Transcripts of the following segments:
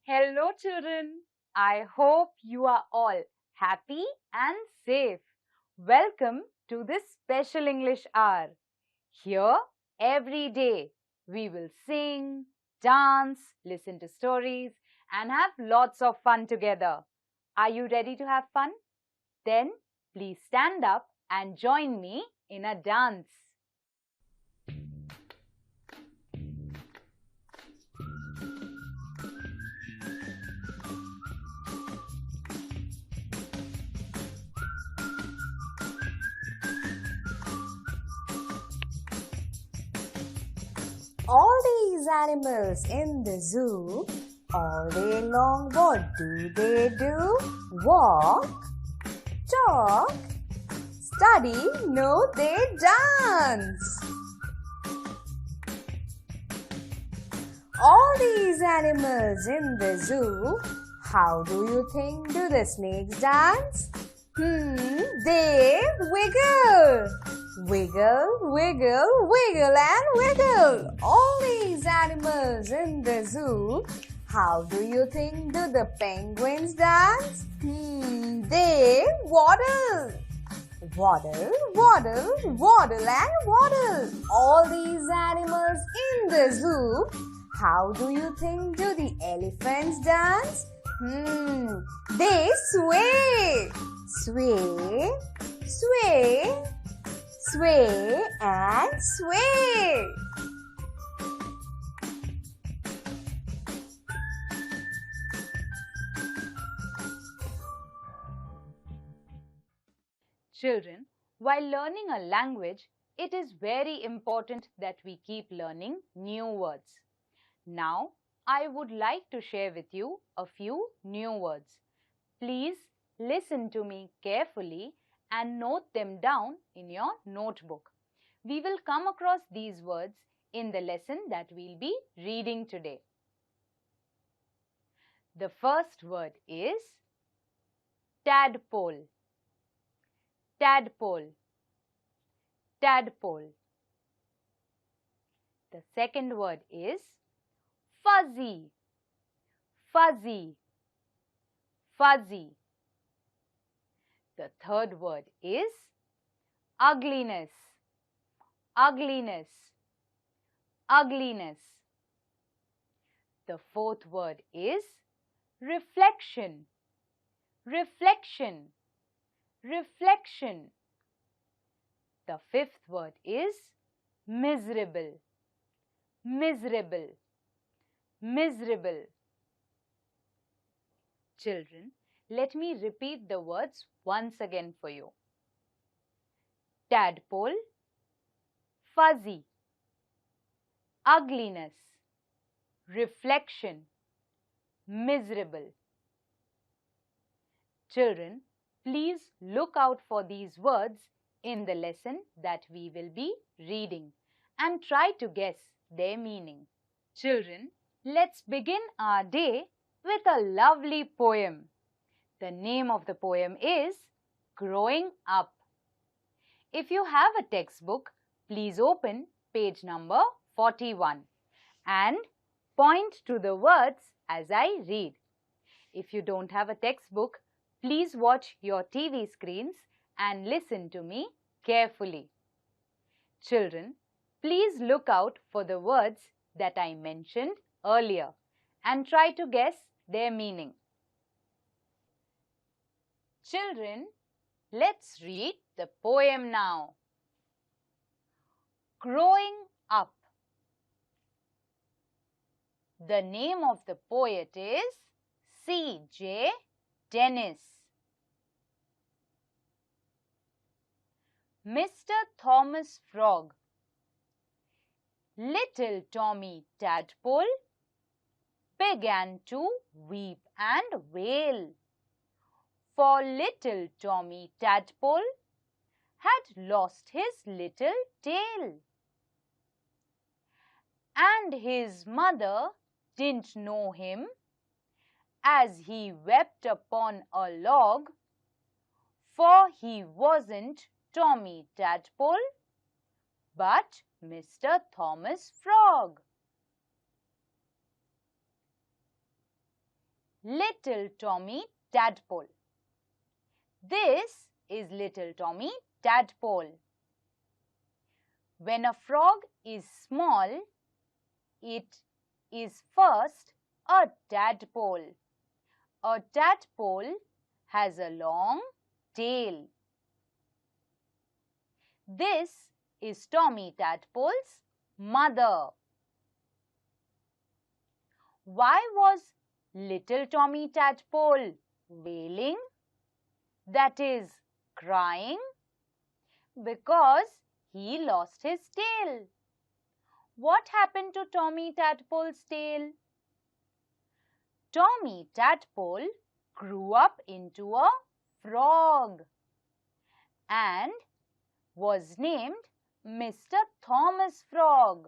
Hello children, I hope you are all happy and safe. Welcome to this special English hour. Here, every day, we will sing, dance, listen to stories and have lots of fun together. Are you ready to have fun? Then, please stand up and join me in a dance. All these animals in the zoo, all day long, what do? Walk, talk, study, no, they dance. All these animals in the zoo, how do you think do the snakes dance? They wiggle. Wiggle, wiggle, wiggle and wiggle. All these animals in the zoo, how do you think do the penguins dance? They waddle. Waddle, waddle, waddle and waddle. All these animals in the zoo, how do you think do the elephants dance? They sway. Sway, sway, sway and sway. Children, while learning a language, it is very important that we keep learning new words. Now, I would like to share with you a few new words. Please listen to me carefully and note them down in your notebook. We will come across these words in the lesson that we'll be reading today. The first word is tadpole. Tadpole. Tadpole. The second word is fuzzy. Fuzzy. Fuzzy. The third word is ugliness. Ugliness. Ugliness. The fourth word is reflection. Reflection. Reflection. The fifth word is miserable. Miserable. Miserable. Children, let me repeat the words once again for you. Tadpole, fuzzy, ugliness, reflection, miserable. Children, please look out for these words in the lesson that we will be reading and try to guess their meaning. Children, let's begin our day with a lovely poem. The name of the poem is Growing Up. If you have a textbook, please open page number 41 and point to the words as I read. If you don't have a textbook, please watch your TV screens and listen to me carefully. Children, please look out for the words that I mentioned earlier and try to guess their meaning. Children, let's read the poem now. Growing Up. The name of the poet is C.J. Dennis. Mr. Thomas Frog. Little Tommy Tadpole began to weep and wail, for little Tommy Tadpole had lost his little tail. And his mother didn't know him, as he wept upon a log, for he wasn't Tommy Tadpole, but Mr. Thomas Frog. Little Tommy Tadpole. This is Little Tommy Tadpole. When a frog is small, it is first a tadpole. A tadpole has a long tail. This is Tommy Tadpole's mother. Why was little Tommy Tadpole wailing? That is, crying? Because he lost his tail. What happened to Tommy Tadpole's tail? Tommy Tadpole grew up into a frog and was named Mr. Thomas Frog.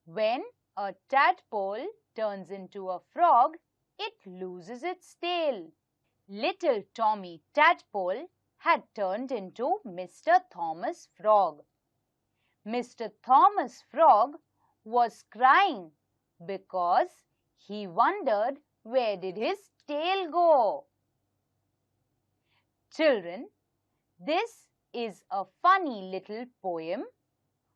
When a tadpole turns into a frog, it loses its tail. Little Tommy Tadpole had turned into Mr. Thomas Frog. Mr. Thomas Frog was crying because he wondered where did his tail go. Children, this is a funny little poem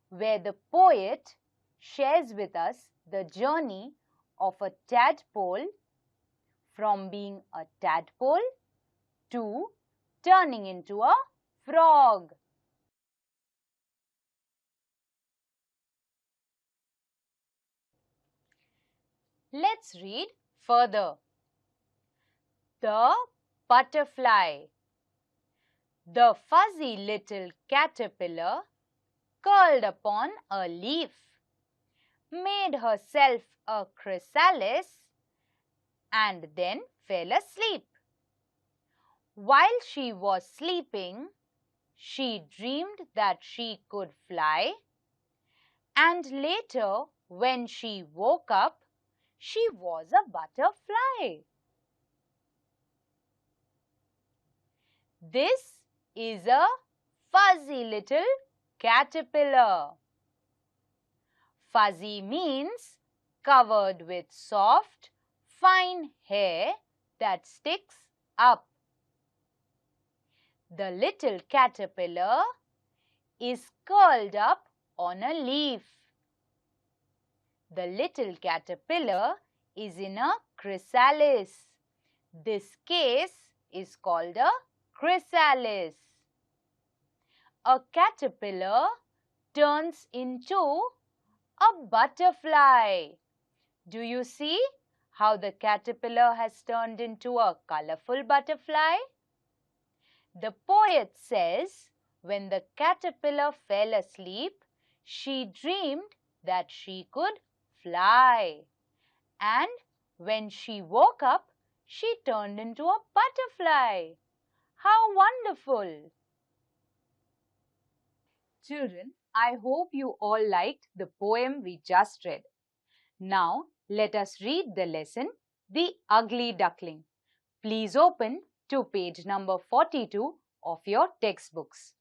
where the poet shares with us the journey of a tadpole from being a tadpole to turning into a frog. Let's read further. The butterfly. The fuzzy little caterpillar curled upon a leaf, made herself a chrysalis, and then fell asleep. While she was sleeping, she dreamed that she could fly, and later, when she woke up, she was a butterfly. This is a fuzzy little caterpillar. Fuzzy means covered with soft, fine hair that sticks up. The little caterpillar is curled up on a leaf. The little caterpillar is in a chrysalis. This case is called a chrysalis. A caterpillar turns into a butterfly. Do you see how the caterpillar has turned into a colorful butterfly? The poet says, when the caterpillar fell asleep, she dreamed that she could fly. And when she woke up, she turned into a butterfly. How wonderful! Children, I hope you all liked the poem we just read. Now, let us read the lesson, The Ugly Duckling. Please open to page number 42 of your textbooks.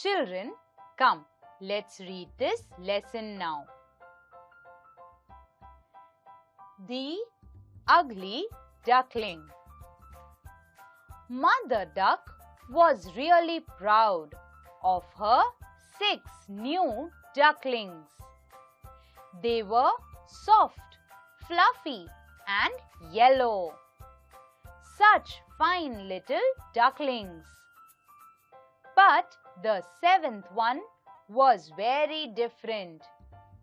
Children, come, let's read this lesson now. The Ugly Duckling. Mother Duck was really proud of her 6 new ducklings. They were soft, fluffy, and yellow. Such fine little ducklings. But the 7th one was very different.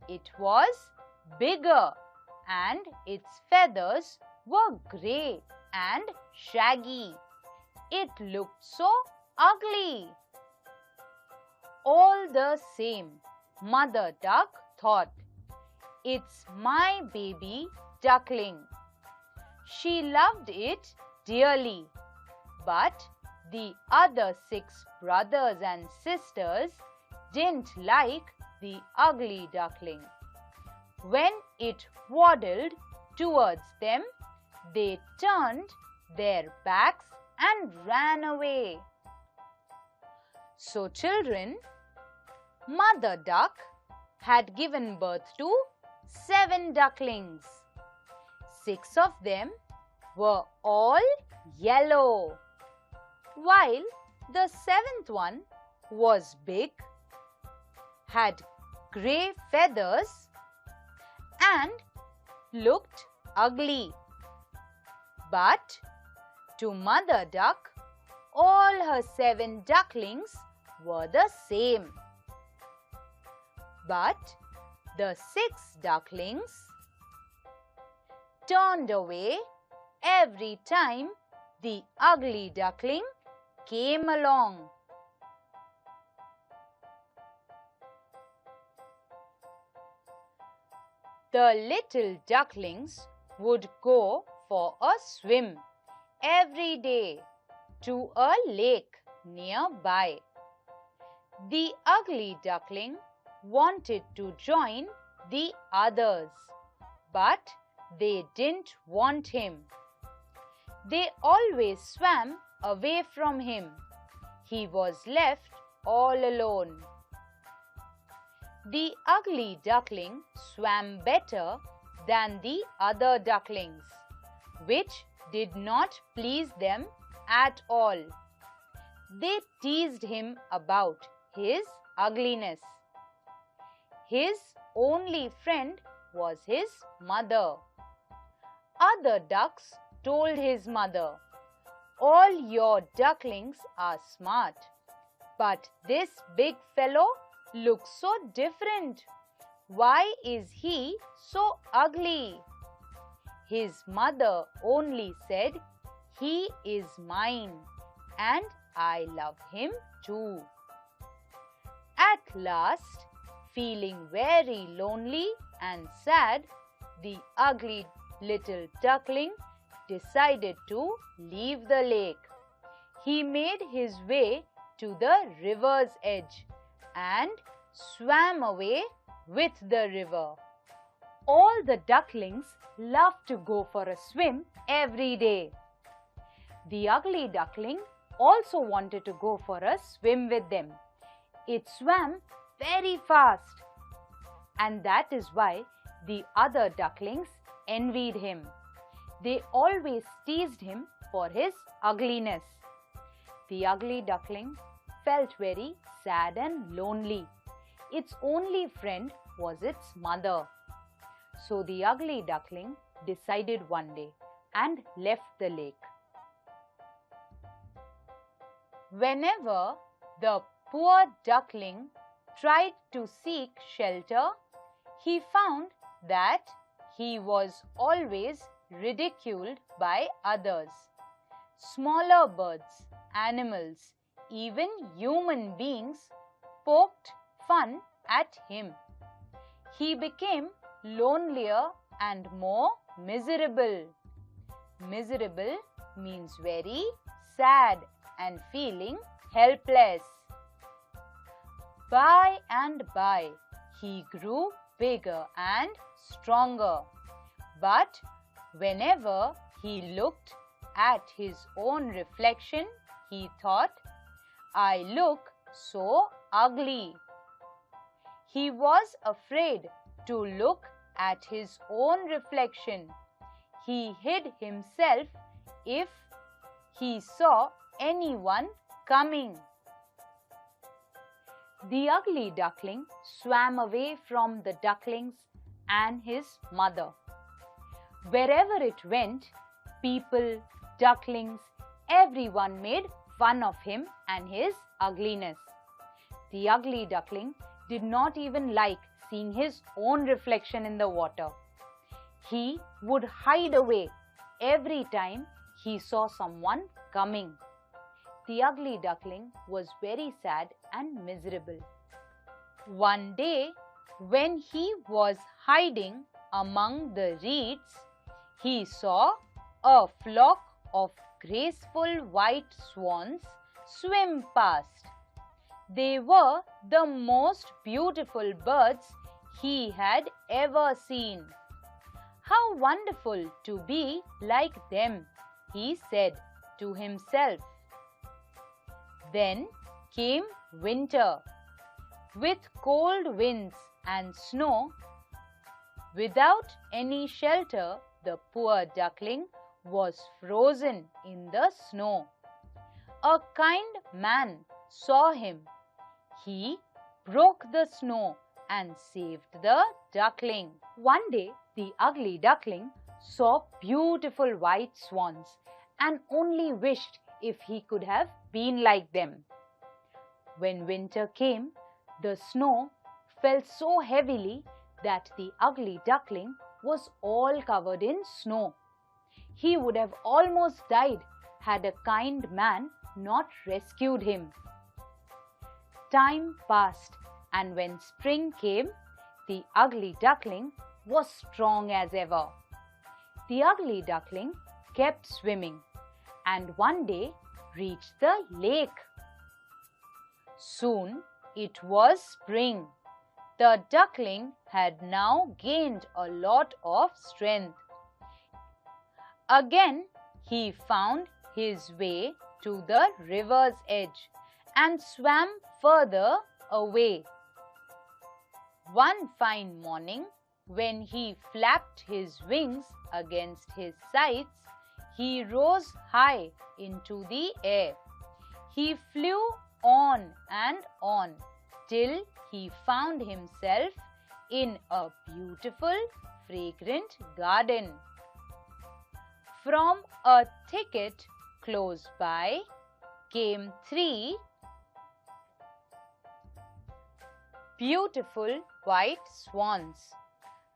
It was bigger and its feathers were grey and shaggy. It looked so ugly. All the same, Mother Duck thought, "It's my baby duckling." She loved it dearly, but the other 6 brothers and sisters didn't like the ugly duckling. When it waddled towards them, they turned their backs and ran away. So children, Mother Duck had given birth to 7 ducklings. 6 of them were all yellow, while the 7th one was big, had grey feathers and looked ugly. But to Mother Duck, all her 7 ducklings were the same. But the 6 ducklings turned away every time the ugly duckling came along. The little ducklings would go for a swim every day to a lake nearby. The ugly duckling wanted to join the others, but they didn't want him. They always swam away from him. He was left all alone. The ugly duckling swam better than the other ducklings, which did not please them at all. They teased him about his ugliness. His only friend was his mother. Other ducks told his mother, "All your ducklings are smart, but this big fellow looks so different. Why is he so ugly?" His mother only said, "He is mine and I love him too." At last, feeling very lonely and sad, the ugly little duckling decided to leave the lake. He made his way to the river's edge and swam away with the river. All the ducklings loved to go for a swim every day. The ugly duckling also wanted to go for a swim with them. It swam very fast, and that is why the other ducklings envied him. They always teased him for his ugliness. The ugly duckling felt very sad and lonely. Its only friend was its mother. So the ugly duckling decided one day and left the lake. Whenever the poor duckling tried to seek shelter, he found that he was always ridiculed by others. Smaller birds, animals, even human beings poked fun at him. He became lonelier and more miserable. Miserable means very sad and feeling helpless. By and by, he grew bigger and stronger. But whenever he looked at his own reflection, he thought, "I look so ugly." He was afraid to look at his own reflection. He hid himself if he saw anyone coming. The ugly duckling swam away from the ducklings and his mother. Wherever it went, people, ducklings, everyone made fun of him and his ugliness. The ugly duckling did not even like seeing his own reflection in the water. He would hide away every time he saw someone coming. The ugly duckling was very sad and miserable. One day, when he was hiding among the reeds, he saw a flock of graceful white swans swim past. They were the most beautiful birds he had ever seen. "How wonderful to be like them," he said to himself. Then came winter. With cold winds and snow, Without any shelter, the poor duckling was frozen in the snow. A kind man saw him. He broke the snow and saved the duckling. One day, the ugly duckling saw beautiful white swans and only wished if he could have been like them. When winter came, the snow fell so heavily that the ugly duckling was all covered in snow. He would have almost died had a kind man not rescued him. Time passed, and when spring came, the ugly duckling was strong as ever. The ugly duckling kept swimming and one day reached the lake. Soon it was spring. The duckling had now gained a lot of strength. Again, he found his way to the river's edge and swam further away. One fine morning, when he flapped his wings against his sides, he rose high into the air. He flew on and on till he found himself in a beautiful, fragrant garden. From a thicket close by came 3 beautiful white swans,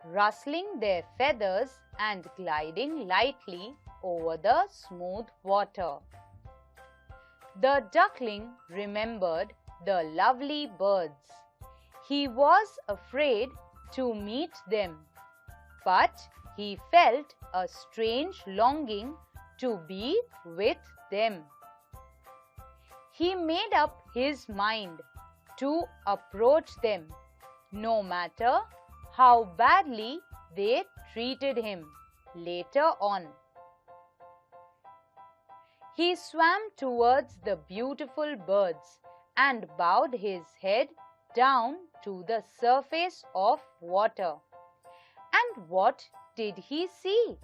rustling their feathers and gliding lightly over the smooth water. The duckling remembered the lovely birds. He was afraid to meet them, but he felt a strange longing to be with them. He made up his mind to approach them, no matter how badly they treated him later on. He swam towards the beautiful birds and bowed his head down to the surface of water. And what did he see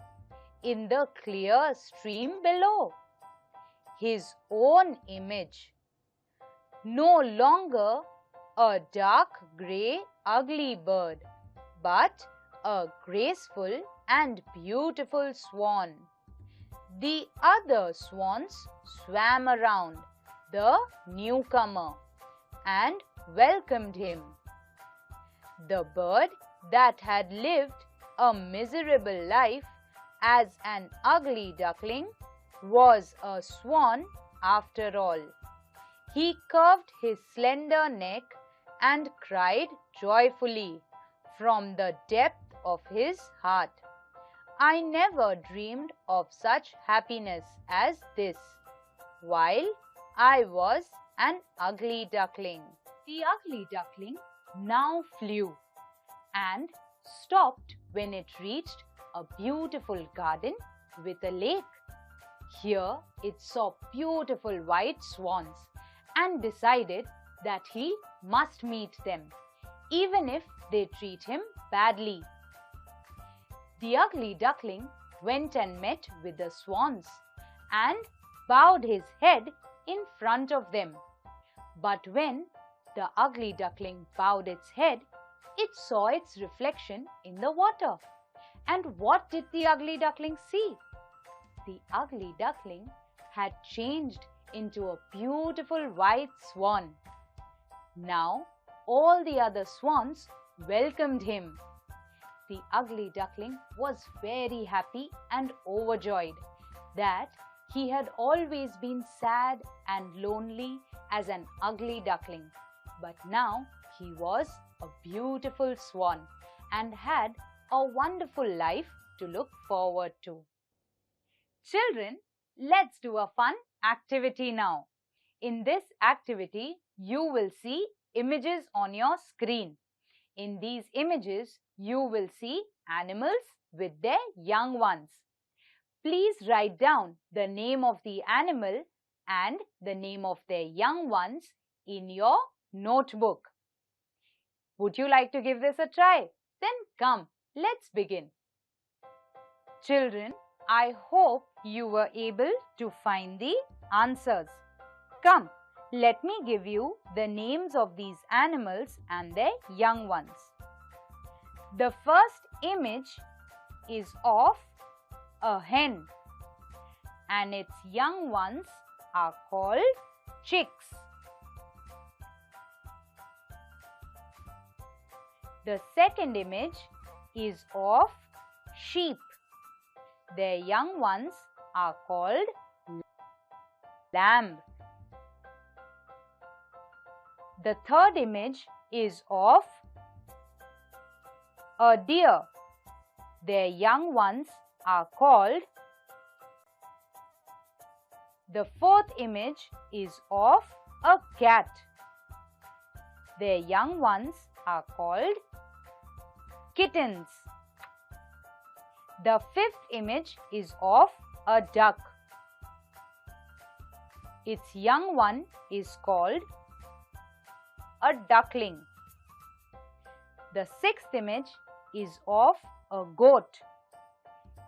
in the clear stream below? His own image. No longer a dark grey ugly bird, but a graceful and beautiful swan. The other swans swam around the newcomer and welcomed him. The bird that had lived a miserable life as an ugly duckling was a swan after all. He curved his slender neck and cried joyfully from the depth of his heart, "I never dreamed of such happiness as this, while I was an ugly duckling." The ugly duckling now flew and stopped when it reached a beautiful garden with a lake. Here it saw beautiful white swans and decided that he must meet them, even if they treat him badly. The ugly duckling went and met with the swans and bowed his head in front of them. But when the ugly duckling bowed its head, it saw its reflection in the water. And what did the ugly duckling see? The ugly duckling had changed into a beautiful white swan. Now all the other swans welcomed him. The ugly duckling was very happy and overjoyed that he had always been sad and lonely as an ugly duckling, but now he was a beautiful swan and had a wonderful life to look forward to. Children, let's do a fun activity now. In this activity, you will see images on your screen. In these images, you will see animals with their young ones. Please write down the name of the animal and the name of their young ones in your notebook. Would you like to give this a try? Then come, let's begin. Children, I hope you were able to find the answers. Come, let me give you the names of these animals and their young ones. The first image is of a hen, and its young ones are called chicks. The second image is of sheep. Their young ones are called lamb. The third image is of a deer. Their young ones are called. The fourth image is of a cat. Their young ones are called kittens. The fifth image is of a duck. Its young one is called a duckling. The sixth image is of a goat.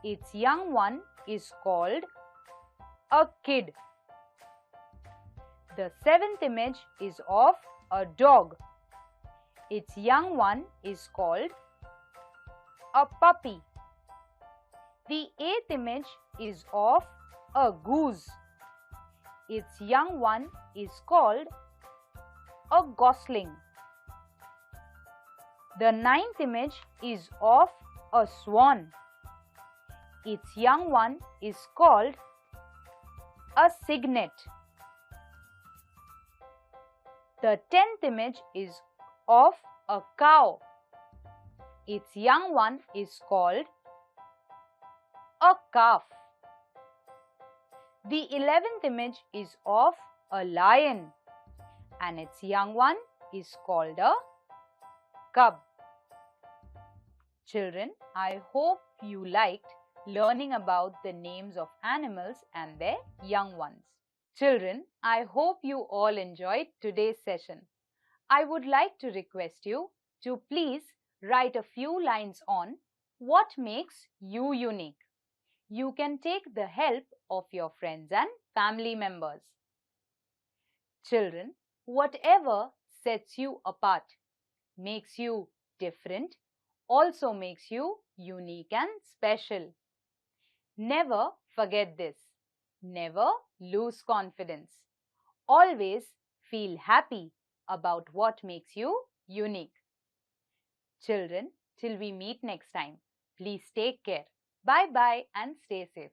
Its young one is called a kid. The seventh image is of a dog. Its young one is called a puppy. The eighth image is of a goose. Its young one is called a gosling. The ninth image is of a swan. Its young one is called a cygnet. The 10th image is of a cow. Its young one is called a calf. The 11th image is of a lion, and its young one is called a cub. Children, I hope you liked learning about the names of animals and their young ones. Children, I hope you all enjoyed today's session. I would like to request you to please write a few lines on what makes you unique. You can take the help of your friends and family members. Children, whatever sets you apart, makes you different, also makes you unique and special. Never forget this. Never lose confidence. Always feel happy about what makes you unique. Children, till we meet next time, please take care. Bye-bye and stay safe.